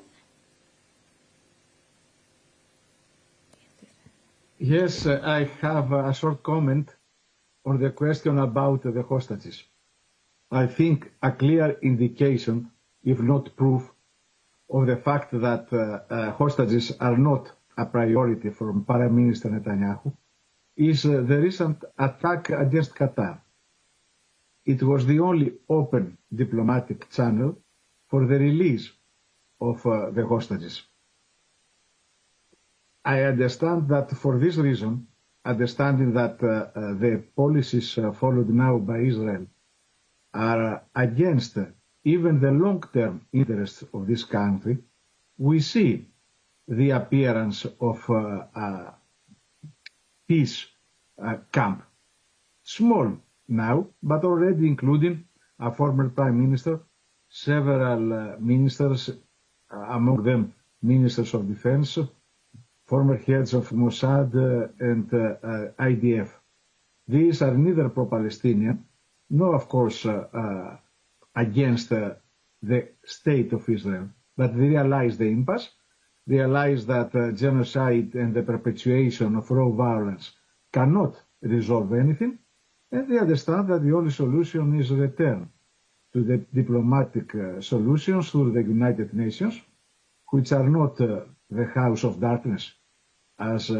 Yes, I have a short comment on the question about the hostages. I think a clear indication, if not proof, of the fact that hostages are not a priority for Prime Minister Netanyahu is the recent attack against Qatar. It was the only open diplomatic channel for the release of the hostages. I understand that for this reason, understanding that the policies followed now by Israel are against even the long-term interests of this country, we see the appearance of a peace camp. Small now, but already including a former prime minister, several ministers, among them ministers of defense, former heads of Mossad and IDF. These are neither pro-Palestinian, nor, of course, against the state of Israel, but they realize the impasse, realize that genocide and the perpetuation of raw violence cannot resolve anything, and they understand that the only solution is return to the diplomatic solutions through the United Nations, which are not the house of darkness, as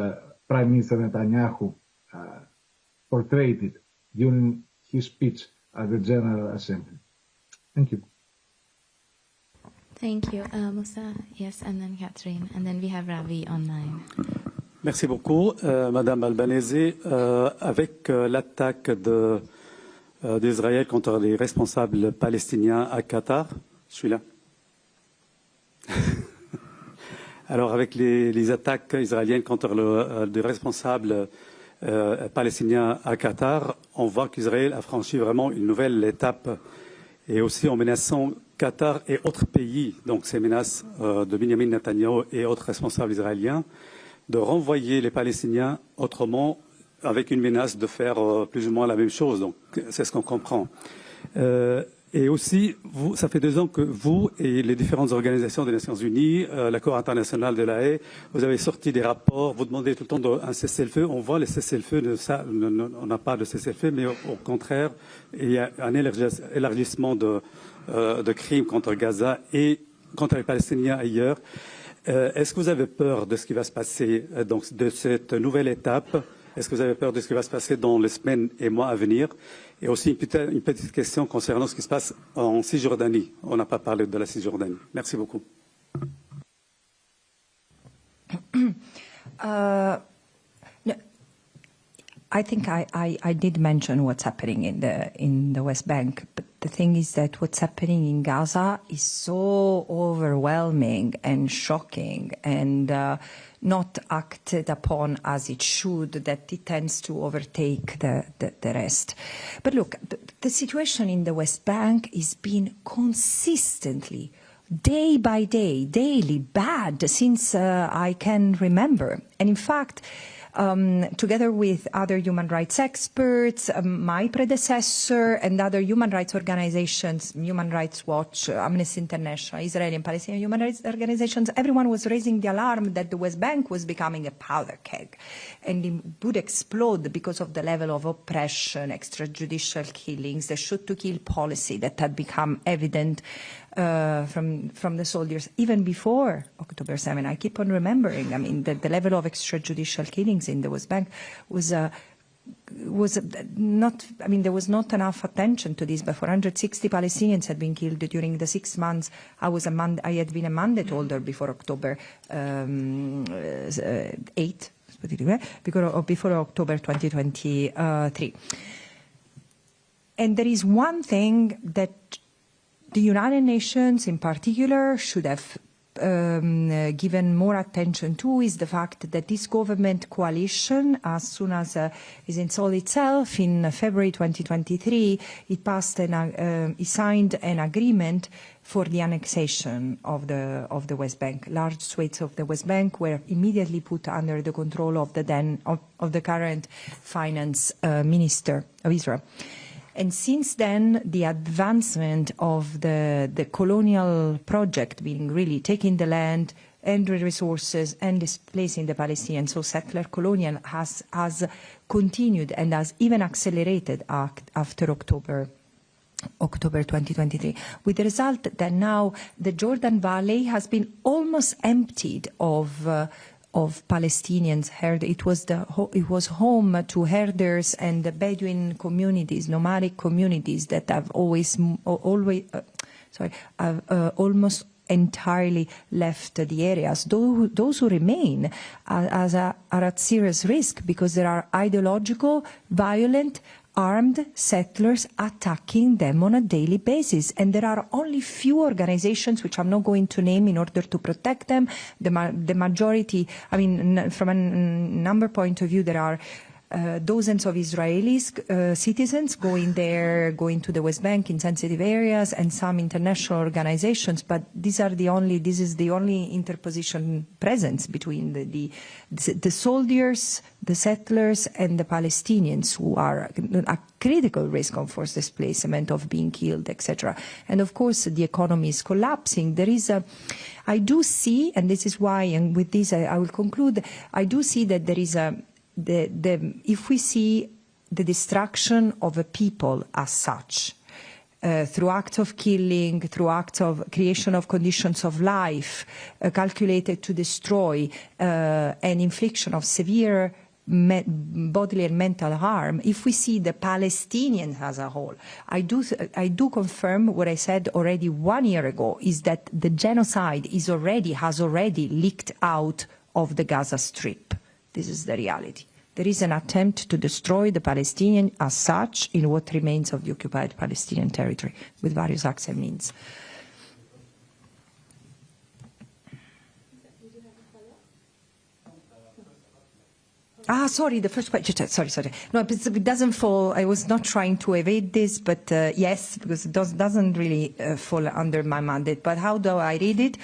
Prime Minister Netanyahu portrayed it during his speech at the General Assembly. Thank you. Thank you. Musa, yes, and then Catherine, and then we have Ravi online. Merci beaucoup, Madame Albanese. Avec l'attaque d'Israël contre les responsables palestiniens à Qatar, je suis là. Alors, avec les attaques israéliennes contre les responsables palestiniens à Qatar, on voit qu'Israël a franchi vraiment une nouvelle étape, et aussi en menaçant Qatar et autres pays, donc ces menaces de Benjamin Netanyahu et autres responsables israéliens, de renvoyer les Palestiniens autrement, avec une menace de faire plus ou moins la même chose. Donc, c'est ce qu'on comprend. Et aussi, ça fait 2 ans que vous et les différentes organisations des Nations Unies, la Cour internationale de la Haye, vous avez sorti des rapports, vous demandez tout le temps un cessez-le-feu. On voit les cessez-le-feu, on n'a pas de cessez-le-feu, mais au contraire, il y a un élargissement de crimes contre Gaza et contre les Palestiniens ailleurs. Est-ce que vous avez peur de ce qui va se passer, donc de cette nouvelle étape? Est-ce que vous avez peur de ce qui va se passer dans les semaines et mois à venir? Et aussi une petite question concernant ce qui se passe en Cisjordanie. On n'a pas parlé de la Cisjordanie. Merci beaucoup. No, I think I did mention what's happening in the West Bank, but the thing is that what's happening in Gaza is so overwhelming and shocking and not acted upon as it should, that it tends to overtake the rest. But look, the situation in the West Bank is being consistently, day by day, daily, bad since I can remember. And in fact, together with other human rights experts, my predecessor and other human rights organizations, Human Rights Watch, Amnesty International, Israeli and Palestinian human rights organizations, everyone was raising the alarm that the West Bank was becoming a powder keg and it would explode because of the level of oppression, extrajudicial killings, the shoot-to-kill policy that had become evident from the soldiers even before October 7. I keep on remembering, I mean, the level of extrajudicial killings in the West Bank was not, I mean, there was not enough attention to this, but 460 Palestinians had been killed during the 6 months. I had been a mandate holder before October 8, before October 2023. And there is one thing that the United Nations in particular should have given more attention to, is the fact that this government coalition, as soon as it installed itself in February 2023, it signed an agreement for the annexation of the West Bank. Large swathes of the West Bank were immediately put under the control of the current finance minister of Israel. And since then, the advancement of the colonial project, being really taking the land and the resources and displacing the Palestinians, so settler colonial has continued and has even accelerated after October 2023, with the result that now the Jordan Valley has been almost emptied of Palestinians. It was home to herders and the Bedouin communities, nomadic communities that have almost entirely left the areas. Those who remain are at serious risk because there are ideological, violent, armed settlers attacking them on a daily basis. And there are only few organizations, which I'm not going to name, in order to protect them. The majority, I mean, from a number point of view, there are dozens of Israeli citizens going to the West Bank in sensitive areas, and some international organizations, but this is the only interposition presence between the soldiers, the settlers, and the Palestinians, who are at critical risk of forced displacement, of being killed, etc. And of course, the economy is collapsing. I do see, and this is why, and with this I will conclude, I do see that there is if we see the destruction of a people as such, through acts of killing, through acts of creation of conditions of life calculated to destroy, and infliction of severe bodily and mental harm, if we see the Palestinians as a whole, I do confirm what I said already 1 year ago, is that the genocide has already leaked out of the Gaza Strip. This is the reality. There is an attempt to destroy the Palestinian as such in what remains of the occupied Palestinian territory with various acts and means. Sorry, the first question. Sorry. No, it doesn't fall. I was not trying to evade this, but yes, because it doesn't really fall under my mandate. But how do I read it?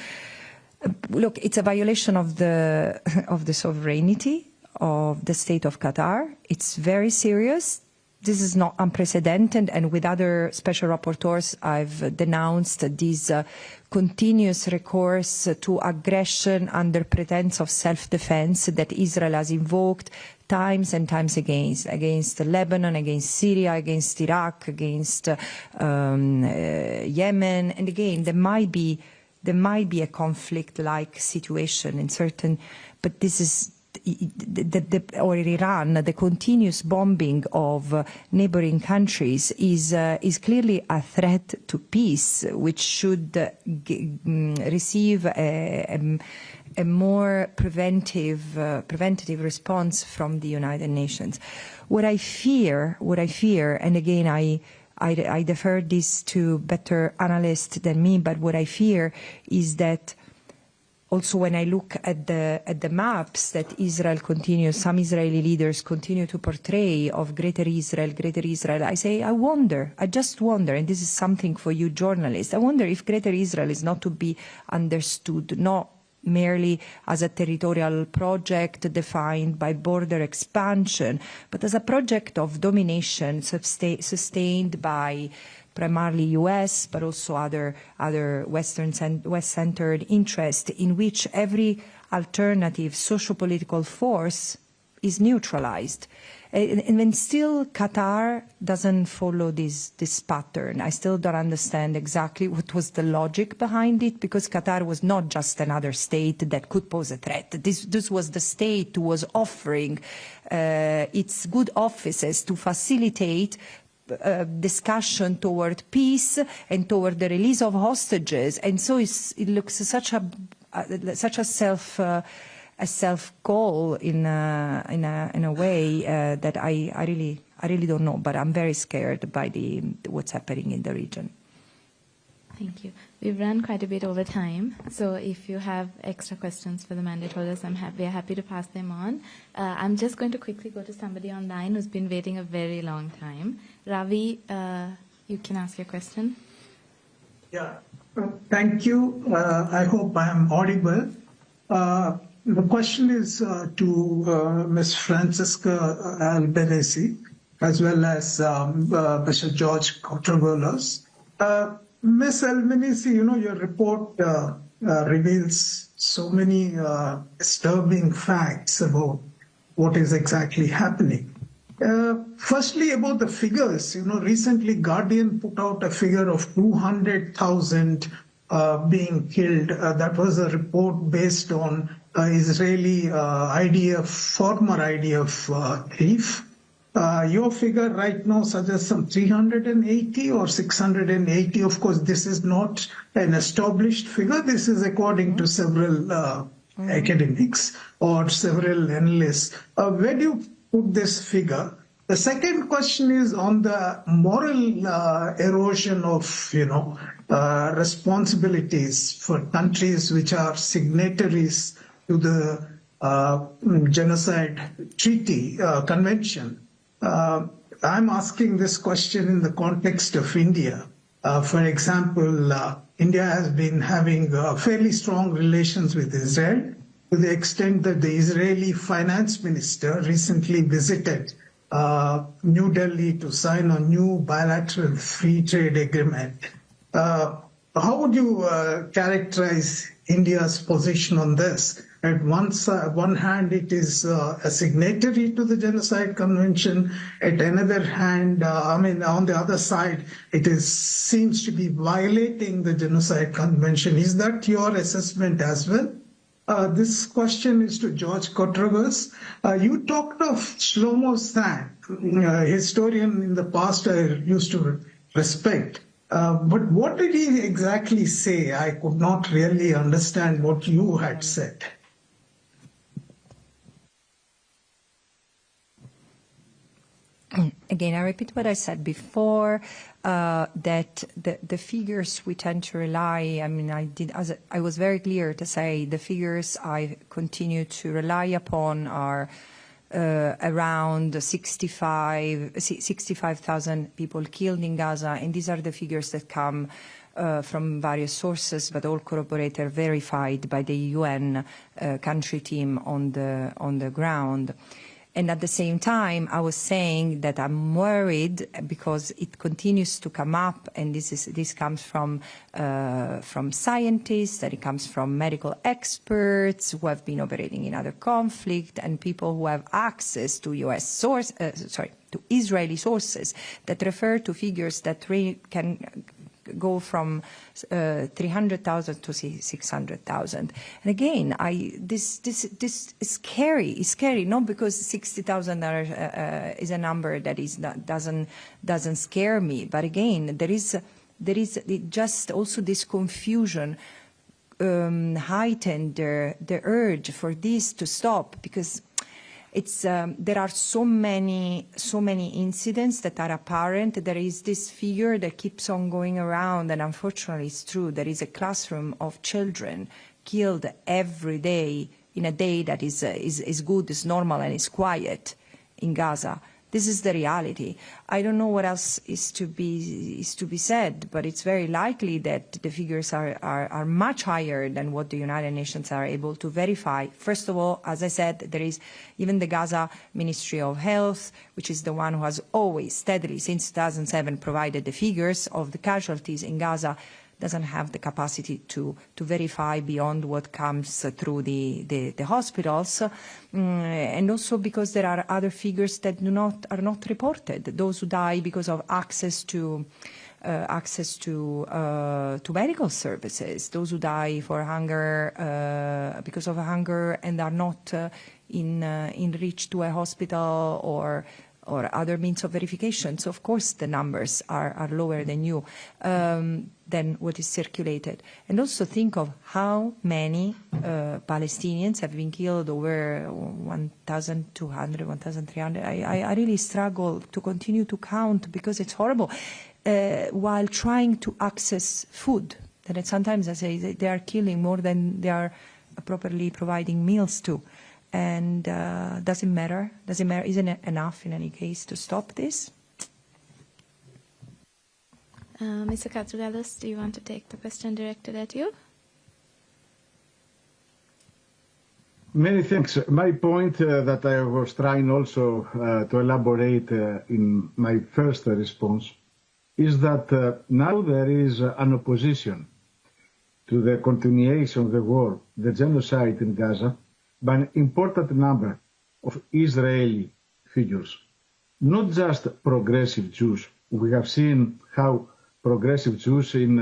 Look, it's a violation of the sovereignty of the state of Qatar. It's very serious. This is not unprecedented, and with other special rapporteurs, I've denounced this continuous recourse to aggression under pretense of self-defense that Israel has invoked times and times against Lebanon, against Syria, against Iraq, against Yemen. And again, there might be a conflict-like situation in certain, but this is or Iran. The continuous bombing of neighboring countries is clearly a threat to peace, which should receive a more preventative response from the United Nations. What I fear, and again I defer this to better analysts than me, but what I fear is that also when I look at the maps that Israel continues, some Israeli leaders continue to portray of Greater Israel, I say, I just wonder, and this is something for you journalists, I wonder if Greater Israel is not to be understood, not merely as a territorial project defined by border expansion, but as a project of domination sustained by primarily US, but also other West-centered interests, in which every alternative socio-political force is neutralized. And then still Qatar doesn't follow this pattern. I still don't understand exactly what was the logic behind it, because Qatar was not just another state that could pose a threat. This was the state who was offering its good offices to facilitate discussion toward peace and toward the release of hostages, and so it looks such a self goal in a way that I really don't know, but I'm very scared by what's happening in the region. Thank you. We've run quite a bit over time, so if you have extra questions for the mandate holders, we are happy to pass them on. I'm just going to quickly go to somebody online who's been waiting a very long time. Ravi, you can ask your question. Yeah, thank you. I hope I am audible. The question is to Ms. Francesca Albanese, as well as Mr. George Katrougalos. Ms. Albanese, your report reveals so many disturbing facts about what is exactly happening. Firstly, about the figures, recently Guardian put out a figure of 200,000 being killed. That was a report based on Israeli former IDF chief. Your figure right now suggests some 380 or 680. Of course, this is not an established figure. This is according to several academics or several analysts. Where do you put this figure? The second question is on the moral erosion of, responsibilities for countries which are signatories to the genocide treaty convention. I'm asking this question in the context of India. For example, India has been having fairly strong relations with Israel, to the extent that the Israeli finance minister recently visited New Delhi to sign a new bilateral free trade agreement. How would you characterize India's position on this? At one hand, it is a signatory to the Genocide Convention. At another hand, on the other side, it seems to be violating the Genocide Convention. Is that your assessment as well? This question is to George Katrougalos. You talked of Shlomo Sand, a historian in the past I used to respect. But what did he exactly say? I could not really understand what you had said. Again, I repeat what I said before, that the figures we tend to rely, I was very clear to say the figures I continue to rely upon are around 65,000 people killed in Gaza, and these are the figures that come from various sources, but all corroborated, verified by the UN country team on the ground. And at the same time, I was saying that I'm worried because it continues to come up, and this comes from scientists, that it comes from medical experts who have been operating in other conflict, and people who have access to to Israeli sources that refer to figures that can go from 300,000 to 600,000. And again, this is scary. It's scary, not because 60,000 is a number that doesn't scare me, but again, there is just also this confusion heightened the urge for this to stop, because There are so many incidents that are apparent. There is this figure that keeps on going around, and unfortunately it's true. There is a classroom of children killed every day in a day that is good, is normal, and is quiet in Gaza. This is the reality. I don't know what else is to be said, but it's very likely that the figures are much higher than what the United Nations are able to verify. First of all, as I said, there is even the Gaza Ministry of Health, which is the one who has always steadily since 2007 provided the figures of the casualties in Gaza, doesn't have the capacity to verify beyond what comes through the hospitals, and also because there are other figures that are not reported. Those who die because of access to medical services, those who die for hunger because of hunger and are not in reach to a hospital or other means of verification. So of course the numbers are lower than what is circulated. And also think of how many Palestinians have been killed, over 1,200, 1,300. I really struggle to continue to count because it's horrible, while trying to access food. And sometimes I say they are killing more than they are properly providing meals to. And does it matter? Isn't it enough in any case to stop this? Mr. Katrougalos, do you want to take the question directed at you? Many thanks. My point that I was trying also to elaborate in my first response is that now there is an opposition to the continuation of the war, the genocide in Gaza, by an important number of Israeli figures, not just progressive Jews. We have seen how progressive Jews in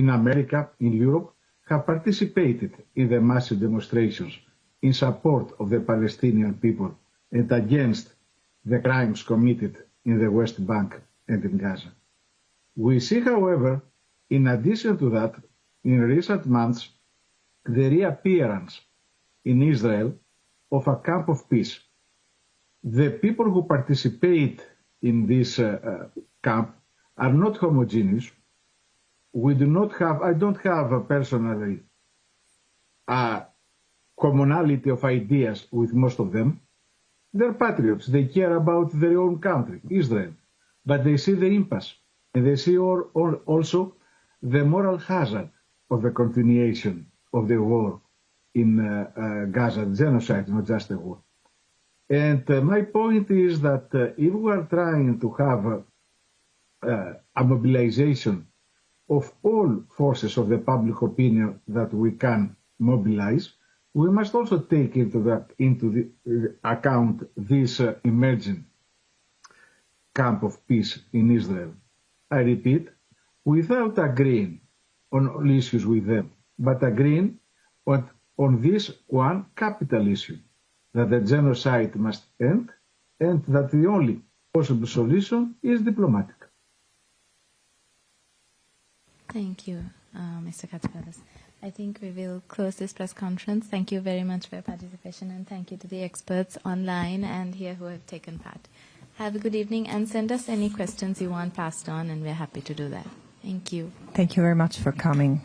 America, in Europe, have participated in the massive demonstrations in support of the Palestinian people and against the crimes committed in the West Bank and in Gaza. We see, however, in addition to that, in recent months, the reappearance in Israel of a camp of peace. The people who participate in this camp are not homogeneous. I don't have personally a commonality of ideas with most of them. They're patriots. They care about their own country, Israel. But they see the impasse, and they see also the moral hazard of the continuation of the war in Gaza, genocide, not just a war. And my point is that if we are trying to have a mobilization of all forces of the public opinion that we can mobilize, we must also take into account this emerging camp of peace in Israel. I repeat, without agreeing on all issues with them, but agreeing on this one capital issue, that the genocide must end and that the only possible solution is diplomatic. Thank you, Mr. Katrougalos. I think we will close this press conference. Thank you very much for your participation, and thank you to the experts online and here who have taken part. Have a good evening, and send us any questions you want passed on, and we're happy to do that. Thank you. Thank you very much for coming.